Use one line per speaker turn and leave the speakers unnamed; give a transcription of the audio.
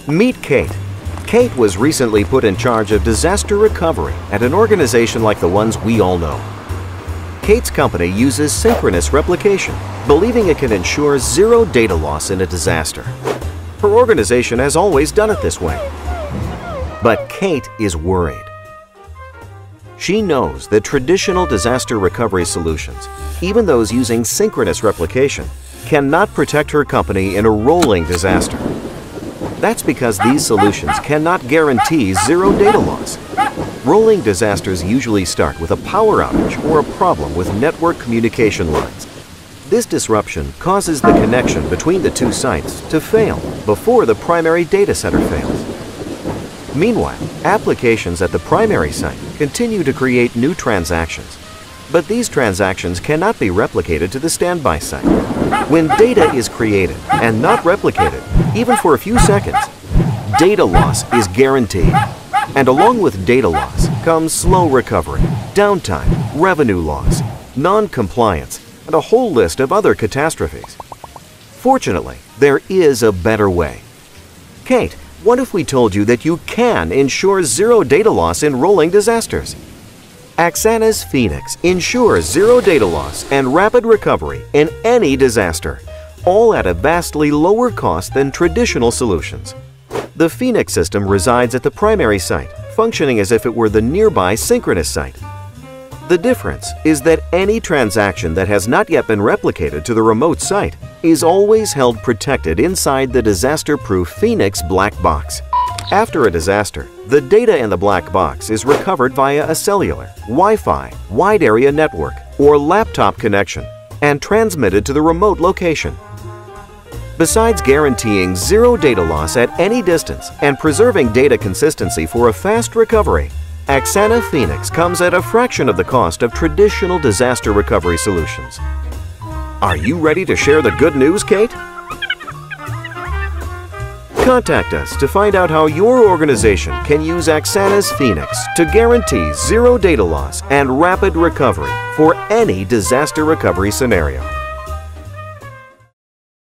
Meet Kate. Kate was recently put in charge of disaster recovery at an organization like the ones we all know. Kate's company uses synchronous replication, believing it can ensure zero data loss in a disaster. Her organization has always done it this way. But Kate is worried. She knows that traditional disaster recovery solutions, even those using synchronous replication, cannot protect her company in a rolling disaster. That's because these solutions cannot guarantee zero data loss. Rolling disasters usually start with a power outage or a problem with network communication lines. This disruption causes the connection between the two sites to fail before the primary data center fails. Meanwhile, applications at the primary site continue to create new transactions, but these transactions cannot be replicated to the standby site. When data is created and not replicated, even for a few seconds, data loss is guaranteed. And along with data loss comes slow recovery, downtime, revenue loss, non-compliance, and a whole list of other catastrophes. Fortunately, there is a better way. Kate, what if we told you that you can ensure zero data loss in rolling disasters? Axxana's Phoenix ensures zero data loss and rapid recovery in any disaster, all at a vastly lower cost than traditional solutions. The Phoenix system resides at the primary site, functioning as if it were the nearby synchronous site. The difference is that any transaction that has not yet been replicated to the remote site is always held protected inside the disaster-proof Phoenix black box. After a disaster, the data in the black box is recovered via a cellular, Wi-Fi, wide area network, or laptop connection and transmitted to the remote location. Besides guaranteeing zero data loss at any distance and preserving data consistency for a fast recovery, Axxana Phoenix comes at a fraction of the cost of traditional disaster recovery solutions. Are you ready to share the good news, Kate? Contact us to find out how your organization can use Axxana's Phoenix to guarantee zero data loss and rapid recovery for any disaster recovery scenario.